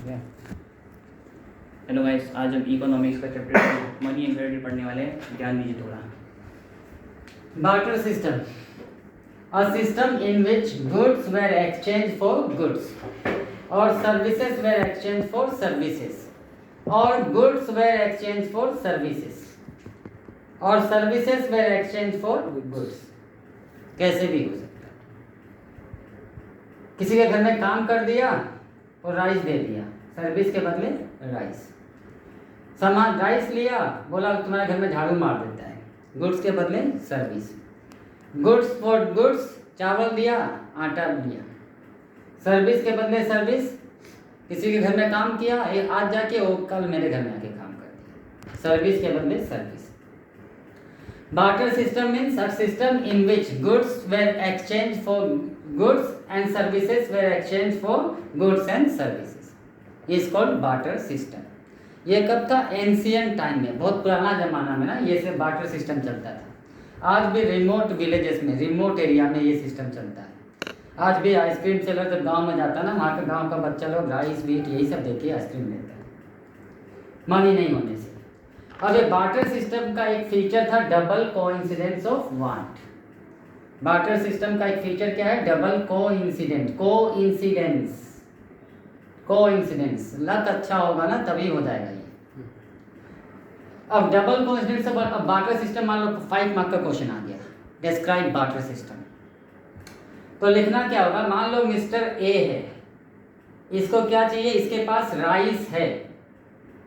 Hello guys, आज हम economics का चैप्टर मनी एंड क्रेडिट पढ़ने वाले हैं। ध्यान दीजिए थोड़ा। Barter system. A system in which goods were exchanged for goods or services were exchanged for services or goods were exchanged for services or services were exchanged for goods. कैसे भी हो सकता है। किसी के घर में काम कर दिया और राइस दे दिया, सर्विस के बदले राइस। सामान राइस लिया, बोला तुम्हारे घर में झाड़ू मार देता है, गुड्स के बदले सर्विस। गुड्स फॉर गुड्स, चावल दिया, आटा दिया। सर्विस के बदले सर्विस, किसी के घर में काम किया, ये आज जाके वो कल मेरे घर में आके काम कर दिया। सर्विस के बदले service. Barter system means a system in which goods were exchange for goods and services were exchange for goods and services is called barter system. ये कब था? एंशियंट टाइम में, बहुत पुराना जमाना में ना ये से बार्टर सिस्टम चलता था। आज भी रिमोट विलेजेस में, रिमोट एरिया में ये सिस्टम चलता है। आज भी आइसक्रीम सेलर जब गांव में जाता है ना, वहाँ के गांव का बच्चा लोग राइस बीट यही सब देके आइसक्रीम लेता है, मनी नहीं होने से। अब ये बार्टर सिस्टम का एक फीचर था double coincidence of want. Barter system का एक फीचर क्या है? Double coincident, coincidence. लक अच्छा होगा ना तभी हो जाएगा ये। अब डबल कोइंसिडेंस से बार्टर सिस्टम, मान लो 5 मार्क का क्वेश्चन आ गया, डिस्क्राइब बार्टर सिस्टम। तो लिखना क्या होगा? मान लो मिस्टर ए है, इसको क्या चाहिए? इसके पास राइस है,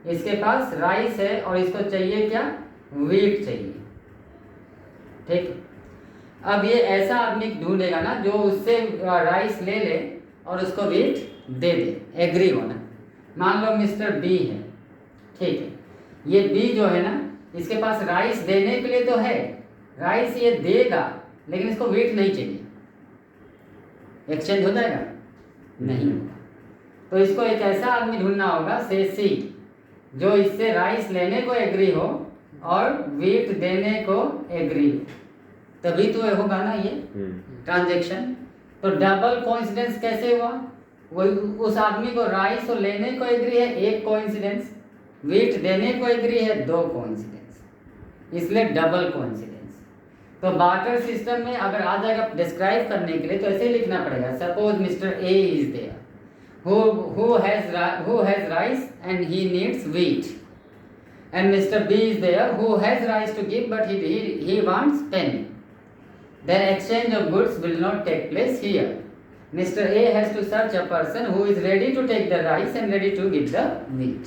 इसके पास राइस है और इसको चाहिए क्या? व्हीट चाहिए। ठीक। अब ये ऐसा आदमी ढूंढेगा ना जो उससे राइस ले ले और उसको व्हीट दे दे, एग्री होना। मान लो मिस्टर बी है, ठीक है, ये बी जो है ना, इसके पास राइस देने के लिए तो है, राइस ये देगा, लेकिन इसको व्हीट नहीं चाहिए। एक्सचेंज हो जाएगा? नहीं होगा। तो इसको एक ऐसा आदमी ढूंढना होगा, से सी, जो इससे राइस लेने को एग्री हो और व्हीट देने को एग्री हो, तभी तो होगा ना ये ट्रांजैक्शन। तो डबल कोइंसिडेंस कैसे हुआ? वो उस आदमी को राइस और लेने को एग्री है, एक कोइंसिडेंस, व्हीट देने को एग्री है, 2 कोइंसिडेंस, इसलिए डबल कोइंसिडेंस। तो बार्टर सिस्टम में अगर आ जाएगा डिस्क्राइब करने के लिए तो ऐसे लिखना पड़ेगा, suppose mister A is there who has rice and he needs wheat, and Mr. B is there who has rice to give but he wants penny. Then exchange of goods will not take place here. Mr. A has to search a person who is ready to take the rice and ready to give the wheat.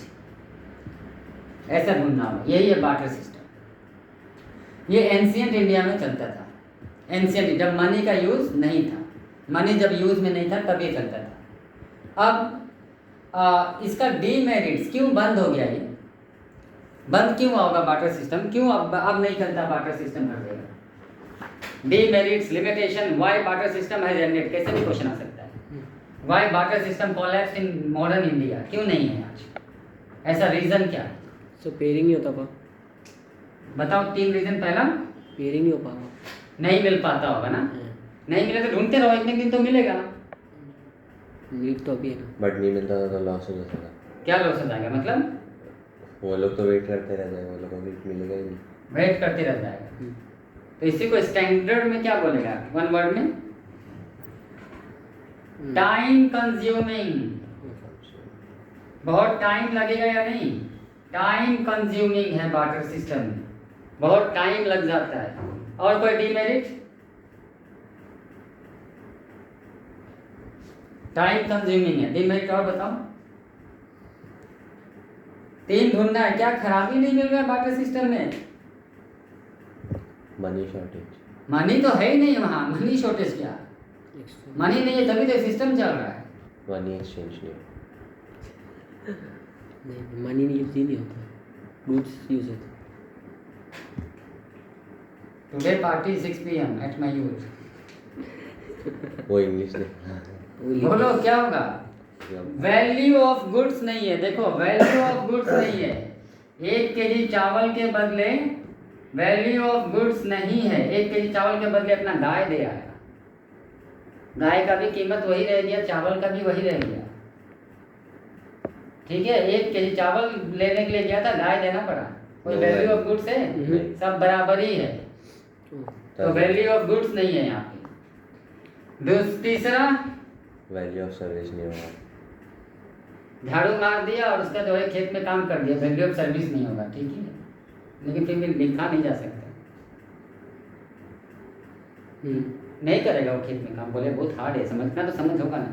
ऐसा ढूंढना होगा। यही है barter system. ये ancient India में चलता था। Ancient, जब मनी का यूज नहीं था, मनी जब यूज में नहीं था तब ये चलता था। अब इसका डीमेरिट्स क्यों बंद हो गया? ये बंद क्यों होगा बार्टर सिस्टम? क्यों अब नहीं चलता बार्टर सिस्टम हर जगह? Demerits, limitation, why barter system has ended, कैसे भी क्वेश्चन आ सकता है। Why barter system collapse in modern India, क्यों नहीं है आज? ऐसा रीजन क्या है? सो पेयरिंग नहीं होता पा, बताओ 3 रीजन। पहला, पेयरिंग नहीं हो पाता, नहीं मिल पाता होगा ना। नहीं मिले तो ढूंढते रहो, एक दिन तो मिलेगा ना। नीड तो अभी है ना, बट नहीं मिलता तो लॉस हो जाता है। क्या लॉस हो जाएगा? मतलब वो लोग तो वेट करते रह जाएंगे, वो लोग को वेट मिलेगा ही नहीं, वेट करते रह जाएगा। तो इसी को स्टैंडर्ड में क्या बोलेगा? 1 वर्ड में, टाइम कंज्यूमिंग। बहुत टाइम लगेगा या नहीं? टाइम कंज्यूमिंग है बार्टर सिस्टम, बहुत टाइम लग जाता है। और कोई डीमेरिट? टाइम कंज्यूमिंग है, डीमेरिट और बताओ। 3 ढूंढना है। क्या खराबी नहीं मिल रहा है बार्टर सिस्टम में? Money shortage. मनी तो है ही नहीं वहाँ, मनी शॉर्टेज क्या? मनी नहीं है तभी तो सिस्टम चल रहा है। मनी एक्सचेंज नहीं, मनी नहीं यूज ही नहीं होता, गुड्स यूज होता। Today party 6 PM at my youth. वो इंग्लिश नहीं, बोलो क्या होगा? वैल्यू ऑफ गुड्स नहीं है। देखो, वैल्यू ऑफ गुड्स नहीं है। 1 kg चावल के बदले वैल्यू ऑफ गुड्स नहीं है। 1 kg चावल के बदले अपना गाय दे आया, गाय का भी कीमत वही रह गया, चावल का भी वही रह गया। ठीक है, 1 kg चावल लेने के लिए गया था, ढाई देना पड़ा। कोई No value value. Of goods है? नहीं। सब बराबर ही है, तो वैल्यू ऑफ गुड्स नहीं है यहाँ पे। तीसरा, वैल्यू ऑफ सर्विस नहीं होगा। झाड़ू मार दिया और उसका जो है खेत में काम कर दिया, वैल्यू ऑफ सर्विस नहीं होगा, ठीक है, लेकिन फिर भी लिखा नहीं जा सकता। नहीं करेगा वो खेत में काम, बोले बहुत हार्ड है, समझना तो समझ होगा ना।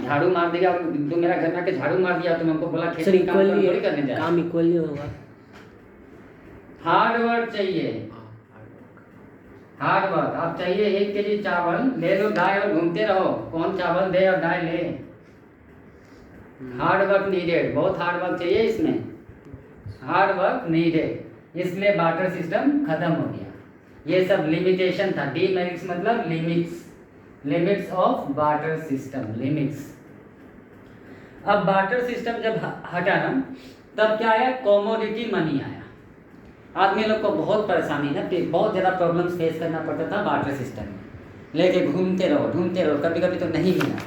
झाड़ू मार दिया, तुम मेरा घर में आके झाड़ू मार दिया, तुम हमको बोला खेत सर में काम इक्वली थोड़ी करने जाए। काम इक्वली होगा। हार्ड वर्क चाहिए, हार्ड वर्क। आप चाहिए 1 kg चावल ले लो, डाय और घूमते रहो, कौन चावल दे और डाय ले। हार्ड वर्क नीडेड, बहुत हार्ड वर्क चाहिए इसमें, हार्ड वर्क नीडेड, इसलिए बार्टर सिस्टम खत्म हो गया। ये सब लिमिटेशन था, डीमेरिट्स मतलब limits, limits of barter system, limits. अब बार्टर सिस्टम जब हटा ना, तब क्या आया, कॉमोडिटी मनी आया। आदमी लोग को बहुत परेशानी है, बहुत ज़्यादा प्रॉब्लम्स फेस करना पड़ता था बार्टर सिस्टम में, लेके घूमते रहो ढूंढते रहो, कभी कभी तो नहीं मिला।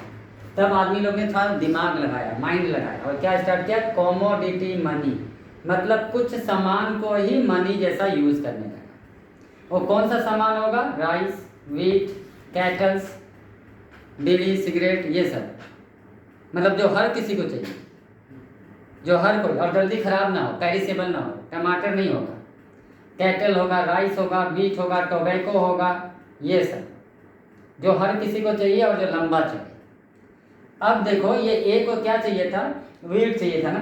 तब आदमी लोग ने थोड़ा दिमाग लगाया, माइंड लगाया, और क्या स्टार्ट किया, कॉमोडिटी मनी, मतलब कुछ सामान को ही मनी जैसा यूज़ करने लगा। और कौन सा सामान होगा, राइस, वीट, कैटल्स, बीड़ी, सिगरेट, ये सब, मतलब जो हर किसी को चाहिए, जो हर कोई, और जल्दी खराब ना हो, पेरिसेबल ना हो। टमाटर नहीं होगा, कैटल होगा, राइस होगा, वीट होगा, टोबैको होगा, ये सब जो हर किसी को चाहिए और जो लंबा चले। अब देखो, ये ए को क्या चाहिए था, वीट चाहिए था ना।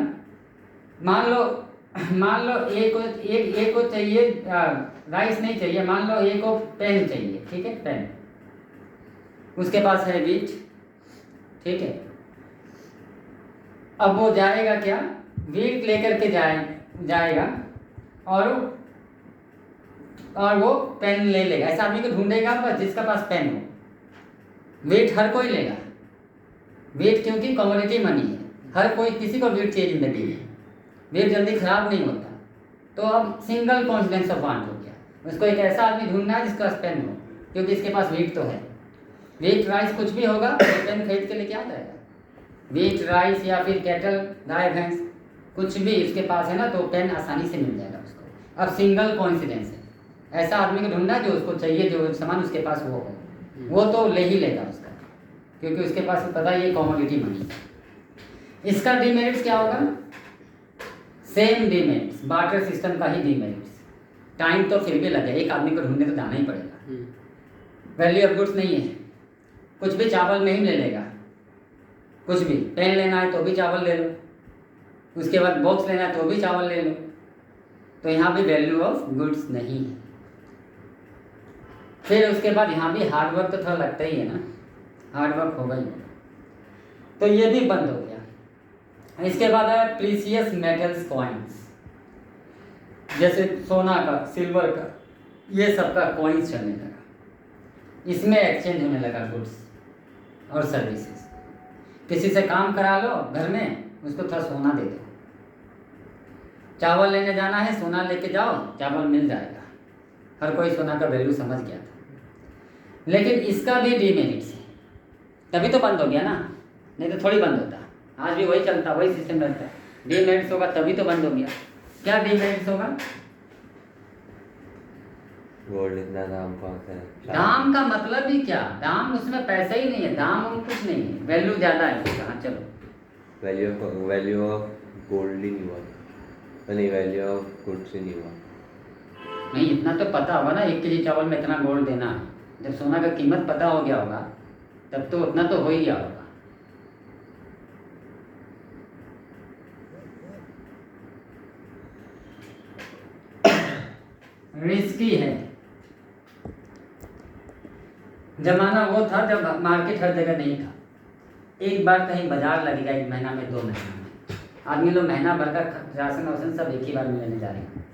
मान लो ए को चाहिए राइस नहीं चाहिए, मान लो ए को पेन चाहिए, ठीक है, पेन, उसके पास है वीट, ठीक है। अब वो जाएगा क्या, वीट लेकर के जाएगा और वो पेन ले लेगा। ऐसा आदमी को ढूंढेगा बस जिसका पास पेन हो। वीट हर कोई लेगा, वीट क्योंकि कमोडिटी मनी है, हर कोई, किसी को वीट चाहिए जिंदगी में, वीट जल्दी खराब नहीं होता। तो अब सिंगल कॉन्सिडेंस ऑफ वांट हो गया, उसको एक ऐसा आदमी ढूंढना है जिसका पास पेन हो, क्योंकि इसके पास वीट तो है। वीट, राइस कुछ भी होगा, तो पेन खरीद के लेके आ जाएगा। वीट, राइस या फिर कैटल, गाय भैंस, कुछ भी इसके पास है ना, तो पेन आसानी से मिल जाएगा उसको। अब सिंगल कॉन्सिडेंस है, ऐसा आदमी को ढूंढना जो उसको चाहिए, जो सामान उसके पास वो हो, वो तो ले ही लेगा उसका, क्योंकि उसके पास पता है ये कॉमोडिटी मनी है। इसका डीमेरिट्स क्या होगा, सेम डीमेरिट्स, बार्टर सिस्टम का ही डीमेरिट्स। टाइम तो फिर भी लगे, एक आदमी को ढूंढने तो जाना ही पड़ेगा। वैल्यू ऑफ गुड्स नहीं है, कुछ भी चावल में ही ले लेगा, कुछ भी, पेन लेना है तो भी चावल ले लो, उसके बाद बॉक्स लेना है तो भी चावल ले लो, तो यहाँ भी वैल्यू ऑफ गुड्स नहीं है। फिर उसके बाद यहाँ भी हार्ड वर्क तो थोड़ा लगता ही है ना, हार्ड वर्क होगा ही, तो ये भी बंद हो गया। इसके बाद है प्रीसियस मेटल्स कॉइन्स, जैसे सोना का, सिल्वर का, ये सब का कॉइन्स चलने लगा, इसमें एक्सचेंज होने लगा गुड्स और सर्विसेज। किसी से काम करा लो घर में, उसको थोड़ा सोना दे दो, चावल लेने जाना है, सोना लेके जाओ, चावल मिल जाएगा। हर कोई सोना का वैल्यू समझ गया था। लेकिन इसका भी डीमेरिट्स है, तभी तो बंद हो गया ना, नहीं तो थोड़ी बंद होता। आज भी वही चलता, वही सिस्टम रहता है। डीमेरिट्स होगा तभी तो बंद हो गया। क्या डीमेरिट्स होगा, गोल्ड इतना दाम कहाँ से है? दाम का मतलब ही क्या, दाम उसमें पैसा ही नहीं है, दाम और कुछ नहीं है, वैल्यू ज़्यादा है उसका। हाँ चलो, वैल्यू ऑफ गोल्ड ही नहीं हुआ, नहीं वैल्यू ऑफ गुड्स ही नहीं हुआ। नहीं इतना तो पता होगा ना, 1 kg चावल में इतना गोल्ड देना है। जब सोना का कीमत पता हो गया होगा तब तो उतना तो हो ही गया होगा। रिस्की है। जमाना वो था जब मार्केट हर जगह नहीं था। एक बार कहीं बाजार लगेगा 1 महीना में, 2 महीना में, आदमी लोग महीना भर का राशन वाशन सब एक ही बार में लेने जा रहे हैं,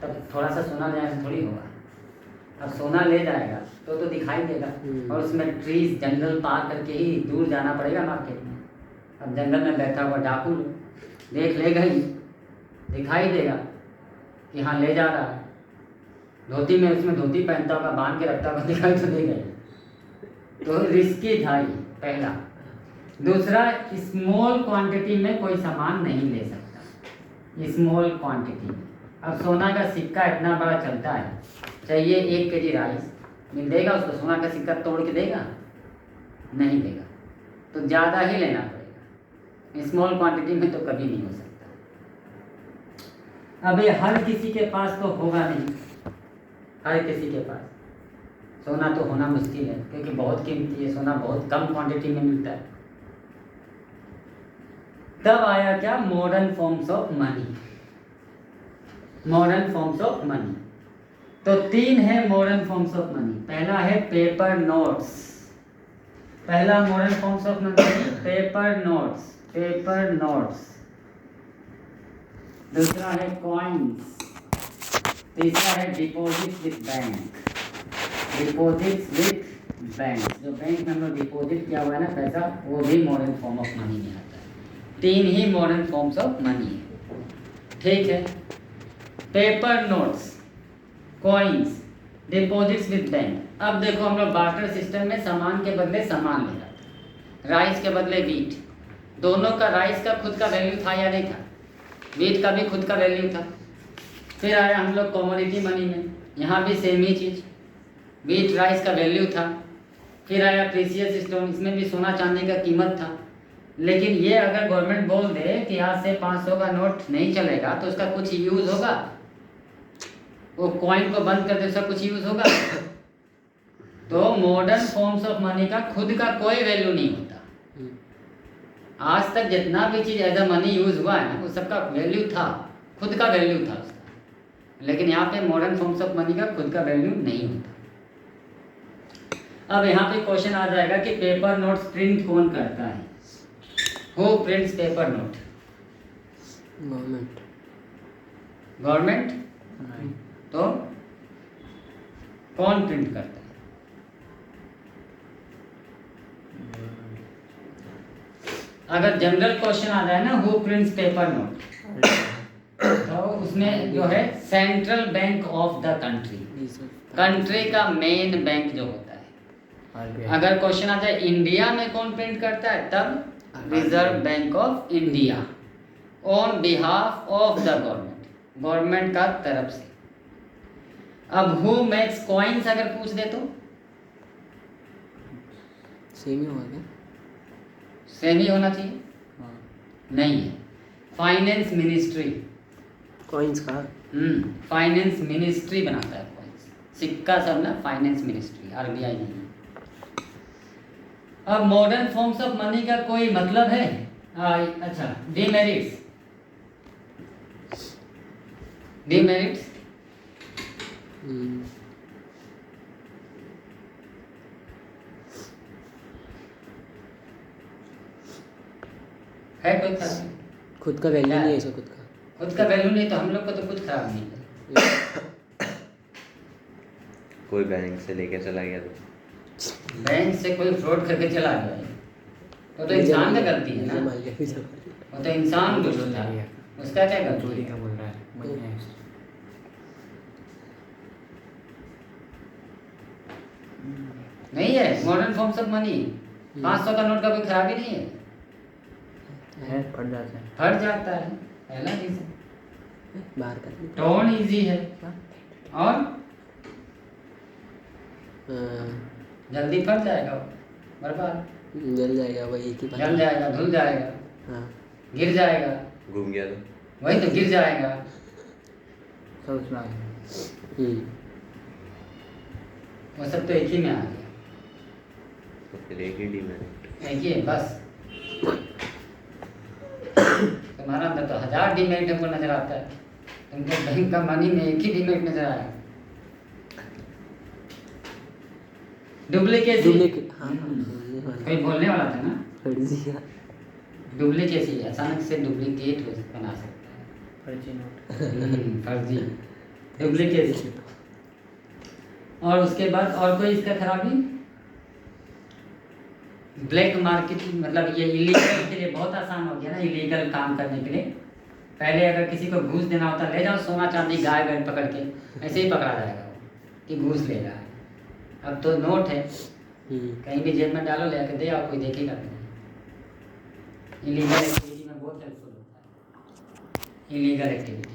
तब थोड़ा सा सोना लेने से थोड़ी होगा। अब सोना ले जाएगा तो दिखाई देगा, और उसमें ट्रीज, जंगल पार करके ही दूर जाना पड़ेगा मार्केट में। अब जंगल में बैठा हुआ डाकू देख लेगा ही, दिखाई देगा कि हाँ ले जा रहा है, धोती में, उसमें धोती पहनता होगा, बांध के रखता होगा, दिखाई तो देगा ही। तो रिस्की था ये पहला। दूसरा, स्मॉल क्वांटिटी में कोई सामान नहीं ले सकता, स्मॉल क्वांटिटी में। अब सोना का सिक्का इतना बड़ा चलता है, चाहिए 1 kg राइस, मिल देगा उसको? सोना का सिक्का तोड़ के देगा? नहीं देगा, तो ज़्यादा ही लेना पड़ेगा। स्मॉल क्वांटिटी में तो कभी नहीं हो सकता। अब ये हर किसी के पास तो होगा नहीं, हर किसी के पास सोना तो होना मुश्किल है, क्योंकि बहुत कीमती है सोना, बहुत कम क्वांटिटी में मिलता है। तब आया क्या? Modern forms of money, modern forms of money. तो 3 है मॉडर्न फॉर्म्स ऑफ मनी। पहला है पेपर नोट्स, पहला modern forms of money paper notes, paper notes. दूसरा है कॉइन्स, तीसरा है deposit with bank, deposit with bank. जो बैंक में हम लोग डिपॉजिट किया हुआ है ना पैसा, वो भी मॉडर्न फॉर्म ऑफ मनी में आता है। 3 ही मॉडर्न फॉर्म्स ऑफ मनी है, ठीक है। Paper notes, coins, deposits with bank. अब देखो हम लोग बार्टर सिस्टम में सामान के बदले सामान ले जाते हैं, राइस के बदले वीट। दोनों का, राइस का खुद का वैल्यू था या नहीं था? वीट का भी खुद का वैल्यू था। फिर आया हम लोग कमोडिटी मनी में, यहाँ भी सेम ही चीज़, वीट राइस का वैल्यू था। फिर आया प्रीसियस स्टोन, इसमें भी सोना चांदी का कीमत था। लेकिन ये अगर गवर्नमेंट बोल दे कि आज से 500 का नोट नहीं चलेगा, तो उसका कुछ यूज़ होगा? वो कॉइन को बंद कर दे, उसका कुछ यूज़ होगा? तो मॉडर्न फॉर्म्स ऑफ मनी का खुद का कोई वैल्यू नहीं होता। आज तक जितना भी चीज़ एज अ मनी यूज़ हुआ है ना, वो सबका वैल्यू था, खुद का वैल्यू था उसका। लेकिन यहाँ पे मॉडर्न फॉर्म्स ऑफ मनी का खुद का वैल्यू नहीं होता। अब यहाँ पे क्वेश्चन आ जाएगा कि पेपर नोट्स प्रिंट कौन करता है? Who prints paper note? Government. Government? तो कौन प्रिंट करता है? अगर जनरल क्वेश्चन आ जाए ना, हु प्रिंट्स पेपर नोट, तो उसमें जो है central bank of the country, country का मेन बैंक जो होता है। अगर क्वेश्चन आ जाए इंडिया में कौन प्रिंट करता है, तब reserve bank of India on behalf of the government, government का तरफ से। अब हु मेक्स कॉइन्स अगर पूछ दे तो सेम ही होगा क्या? सेम ही होना चाहिए? नहीं है, फाइनेंस मिनिस्ट्री। कॉइन्स का फाइनेंस मिनिस्ट्री बनाता है कॉइन्स, सिक्का सब ना फाइनेंस मिनिस्ट्री, आरबीआई नहीं। अब मॉडर्न फॉर्म्स ऑफ मनी का कोई मतलब है? अच्छा, डीमेरिट्स, डीमेरिट्स है कोई खराब? खुद का वैल्यू नहीं है इसका, खुद का खुद का वैल्यू नहीं, तो हम लोग को तो कुछ खराब नहीं है। कोई बैंक से लेके चला गया तो बैंक से कोई फ्रॉड करके चला गया, तो इंसान का गलती है ना, वो तो इंसान को होता है, उसका क्या गलती है? बोल रहा है नहीं है मॉडर्न फॉर्म्स ऑफ मनी। 500 का नोट का कोई खराबी नहीं है, फट जाता है, फट जाता है, पहला रीजन। बाहर कर टोन इजी है और जल्दी फट जाएगा, बर्बाद, जल जाएगा, वही एक ही बात। जल जाएगा, धुल जाएगा, हाँ गिर जाएगा, घूम गया तो वही तो गिर जाएगा। सब उसमें आ गया। वो सब तो एक ही में आ गया, तो फिर एक ही डीमेरिट। एक ही है बस। तुम्हारा अंदर तो 1000 डीमेरिट हमको नजर आता है, तुमको बैंक का मनी में एक ही डीमेरिट नजर आया। डुप्लीकेसी, हाँ कोई बोलने वाला था ना, फर्जी। डुप्लीकेसी, अचानक से डुप्लीकेट बना सकता है, फर्जी नोट, फर्जी, डुप्लीकेसी। और उसके बाद और कोई इसका खराबी? ब्लैक मार्केट, मतलब ये इलीगल के लिए बहुत आसान हो गया ना, इलीगल काम करने के लिए। पहले अगर किसी को घूस देना होता, ले जाओ सोना चांदी गाय बैल पकड़ के, ऐसे ही पकड़ा जाएगा वो कि घूस ले रहा है। अब तो नोट है, कहीं भी जेब में डालो, ले आके दे आओ, कोई देखेगा नहीं। इलीगल एक्टिविटी में बहुत हेल्पफुल होता है, इलीगल एक्टिविटी।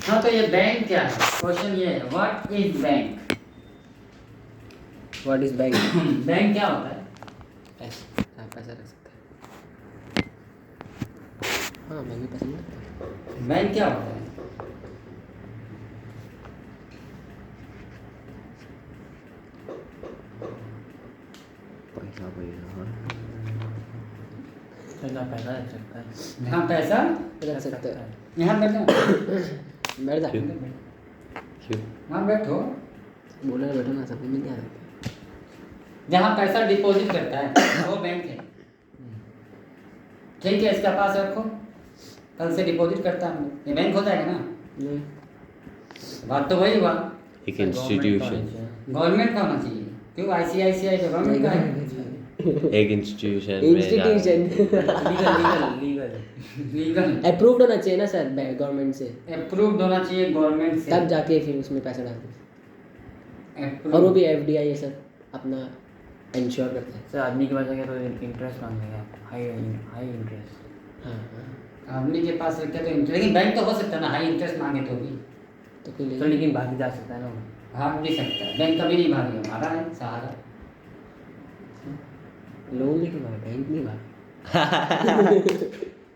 हाँ, तो ये बैंक क्या है? क्वेश्चन ये है, what is bank? What is bank? Bank क्या होता है? पैसा, हाँ पैसा रख सकते हैं। हाँ मैं भी पसंद करता हूँ। बैंक क्या होता है? पैसा पैसा इतना पैसा रख सकता है। यहाँ पैसा रख सकते हैं। यहाँ बैठो, बैठ जा। क्यों? वहाँ बैठो। बोलने बैठो ना, सब मिल जाता। जहाँ पैसा डिपॉजिट करता है वो बैंक है। ठीक है, इसका पास रखो, कल से डिपॉजिट करता हूँ, ये बैंक हो जाएगा ना? नहीं, बात तो वही हुआ। एक इंस्टीट्यूशन, गवर्नमेंट का होना चाहिए। क्यों? आईसीआईसीआई गवर्नमेंट का है। एक institution institution legal legal approved होना चाहिए ना सर गवर्नमेंट से, अप्रूव्ड होना चाहिए गवर्नमेंट से, तब जाके फिर उसमें पैसा डालते हैं। Approved। और वो भी एफडीआई ये सब अपना इंश्योर करते हैं। सर आदमी के पास जाएगा तो इंटरेस्ट मांगेंगे आप, हाई इंटरेस्ट। हाँ हाँ, आदमी के पास रखते तो इंटरेस्ट, लेकिन बैंक तो हो सकता है ना हाई इंटरेस्ट मांगे तो भी तो कोई तो, ले। लेकिन भाग जा सकता है ना वो। भाग भी सकता है। बैंक कभी नहीं भागे, हमारा है सहारा। लोन लेके भाग, बैंक नहीं भाग।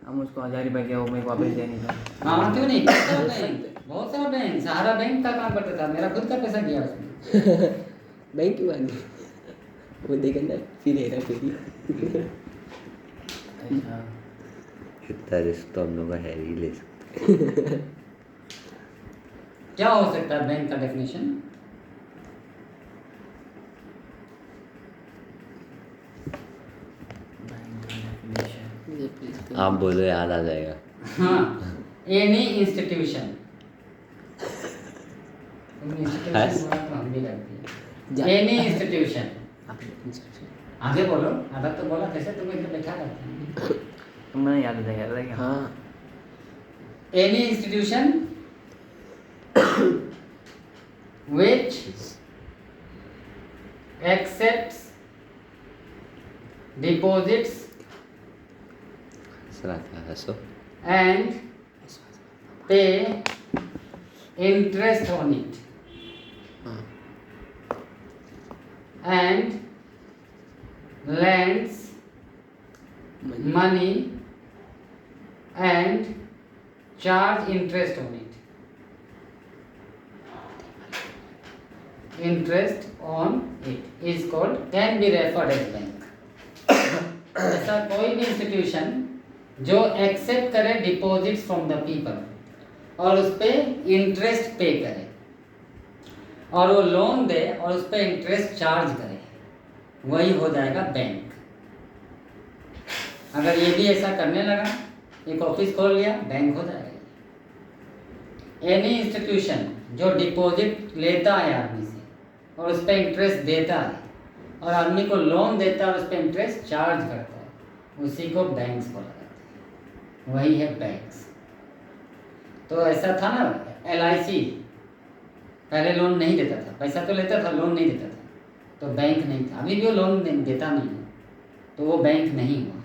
हम उसको 1000 रुपये दिया, वो मेरे को वापस दे नहीं था। हाँ क्यों नहीं, बहुत सारा बैंक, सहारा बैंक का काम करता था, मेरा खुद का पैसा गया उसमें। बैंक क्यों भाग? वो देखें ना, फिर हेरा फेरी। अच्छा, इतना रिस्क तो हम लोग का है ही ले सकते। क्या हो सकता है बैंक का डेफिनेशन? ये प्लीज आप बोलो, याद आ जाएगा। हाँ, एनी इंस्टीट्यूशन। इंस्टीट्यूशन तो हम भी लगती है। एनी इंस्टीट्यूशन, आगे बोलो, आधा तो बोला, कैसे तुम इधर बैठा रहते हैं? तुम्हें याद आ जाएगा। हाँ, Any institution which accepts deposits हंसो। and pay interest on it हाँ, and lends money and charge interest on it. Interest on it is called, can be referred as bank. ऐसा कोई भी इंस्टीट्यूशन जो एक्सेप्ट करे डिपॉजिट्स फ्रॉम द पीपल और उस पर इंटरेस्ट पे करे और वो लोन दे और उस पर इंटरेस्ट चार्ज करे, वही हो जाएगा बैंक। अगर ये भी ऐसा करने लगा, एक ऑफिस खोल लिया, बैंक हो जाएगा। एनी इंस्टीट्यूशन जो डिपॉजिट लेता है आदमी से और उस पर इंटरेस्ट देता है और आदमी को लोन देता है और उस पर इंटरेस्ट चार्ज करता है, उसी को बैंक्स बोला जाता है, वही है बैंक्स। तो ऐसा था ना, LIC पहले लोन नहीं देता था, पैसा तो लेता था, लोन नहीं देता था, तो बैंक नहीं था। अभी भी वो लोन देता नहीं है, तो वो बैंक नहीं हुआ।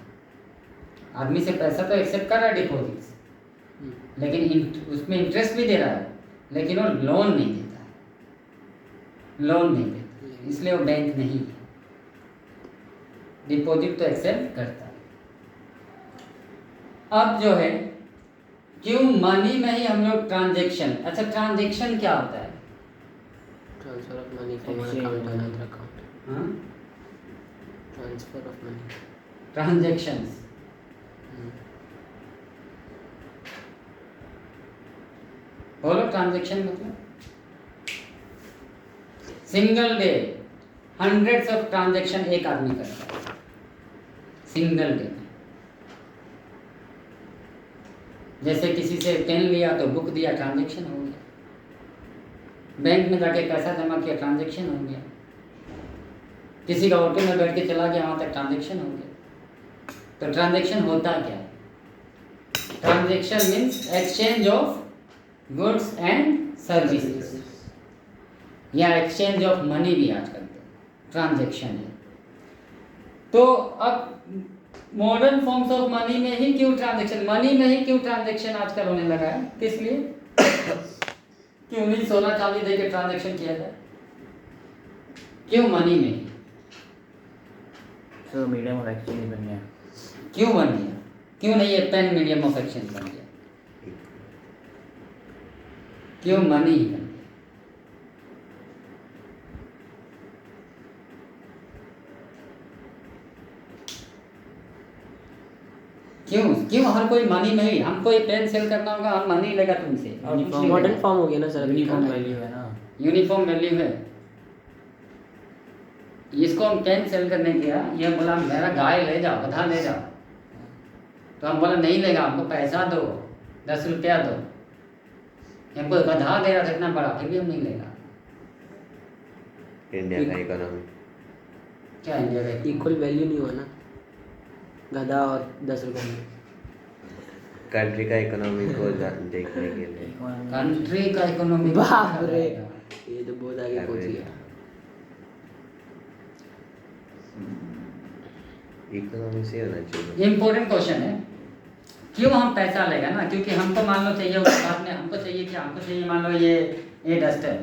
आदमी से पैसा तो एक्सेप्ट कर रहा है डिपॉजिट्स, लेकिन उसमें इंटरेस्ट भी दे रहा है, लेकिन वो लोन नहीं देता है, लोन नहीं देता, इसलिए वो बैंक नहीं है। डिपॉजिट तो एक्सेप्ट करता है। अब जो है, क्यों मनी में ही हम लोग ट्रांजेक्शन, अच्छा ट्रांजेक्शन क्या होता है? Transfer of money from one account to another account. हाँ, ट्रांसफर ऑफ मनी, ट्रांजेक्शंस। बोलो ट्रांजेक्शन मतलब single day hundreds of transaction एक आदमी करता है सिंगल डे में। जैसे किसी से पेन लिया तो बुक दिया, ट्रांजेक्शन हो गया। बैंक में जाके पैसा जमा किया, ट्रांजेक्शन हो गया। किसी का ऑटो में बैठ के चला गया, वहाँ तक ट्रांजेक्शन हो गया। तो ट्रांजेक्शन होता क्या है? Transaction means exchange of goods and services, या एक्सचेंज ऑफ मनी भी आज करते हैं, ट्रांजेक्शन है। तो अब मॉडर्न फॉर्म्स ऑफ मनी में ही क्यों ट्रांजैक्शन, मनी में ही क्यों ट्रांजैक्शन आजकल होने लगा है, किस लिए? क्यों नहीं सोना चांदी दे के ट्रांजैक्शन किया जाए, क्यों मनी में ही? सो मीडियम ऑफ एक्सचेंज बन गया। क्यों बन गया? क्यों नहीं ये पेन मीडियम ऑफ एक्सचेंज बन गया? क्यों मनी ही बन गया? क्यों क्यों हर कोई मनी में ही? हमको ये पेन सेल करना होगा, हम मनी लेगा तुमसे और कुछ नहीं मॉडर्न लेगा। फॉर्म हो गया ना सर, यूनिफॉर्म वैल्यू है ना। यूनिफॉर्म वैल्यू है। इसको हम पेन सेल करने गया, ये बोला मेरा गाय ले जाओ, गधा ले जाओ, तो हम बोला नहीं लेगा, हमको पैसा दो, 10 रुपया दो। हमको गधा दे रहा था इतना बड़ा, फिर भी हम नहीं लेगा। इंडिया का इकोनॉमी क्या इंडिया का इक्वल वैल्यू नहीं हुआ ना गधा और 10 रुपये में। कंट्री का इकोनॉमी को देखने के लिए कंट्री का इकोनॉमी? बाप रे, ये तो बहुत आगे पहुंच गया। इकोनॉमी से होना चाहिए। इम्पोर्टेंट क्वेश्चन है। क्यों हम पैसा लेगा ना, क्योंकि हमको मान लो चाहिए उसके बाद में हमको चाहिए क्या, हमको चाहिए मान लो ये डस्टर,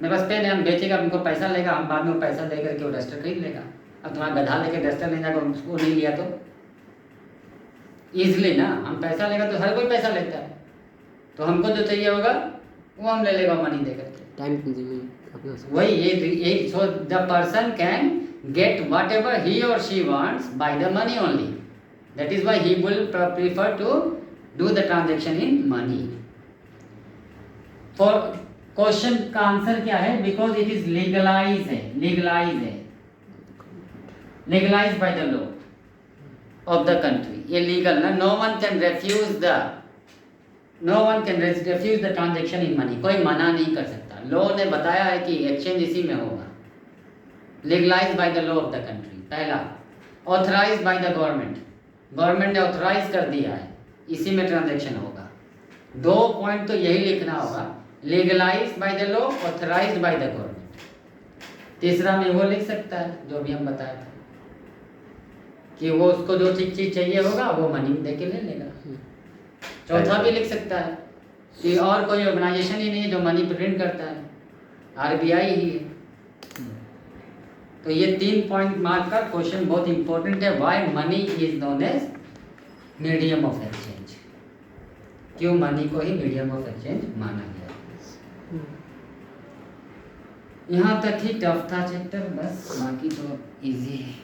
मेरे पास पेन है, हम बेचेगा, हमको पैसा लेगा, हम बाद में पैसा दे करके वो डस्टर खरीद लेगा। अब तुम्हारा गधा लेके डस्टर ले जाएगा, उसको नहीं लिया तो ईजिली ना, हम पैसा लेगा तो हर कोई पैसा लेता है, तो हमको जो चाहिए होगा वो हम ले लेगा मनी दे करके। टाइम कंज्यूमिंग काफी हो सकता वही ये so the person can get whatever he or she wants by the money only. That is why he will prefer to do the transaction in money. For question का answer क्या है? Because it is legalized है, legalized by the law of the country. ये legal ना, no one can refuse the transaction in money. कोई मना नहीं कर सकता। law ने बताया है कि exchange इसी में होगा। Legalise by the law of the country. पहला, authorise by the government, government ने ऑथराइज कर दिया है, इसी में ट्रांजैक्शन होगा। 2 पॉइंट तो यही लिखना होगा, legalise by the law, authorise by the government. तीसरा में वो लिख सकता है जो भी हम बताए थे कि वो उसको जो चीज चाहिए होगा वो मनी दे के ले लेगा। चौथा भी लिख सकता है कि और कोई ऑर्गेनाइजेशन ही नहीं है जो मनी प्रिंट करता है, आरबीआई ही है। तो ये 3 पॉइंट मार्क का क्वेश्चन बहुत इंपॉर्टेंट है। Why money is known as medium of exchange, क्यों मनी को ही मीडियम ऑफ एक्सचेंज माना गया। यहाँ तक ही टफ था चैप्टर, बस बाकी तो इजी है।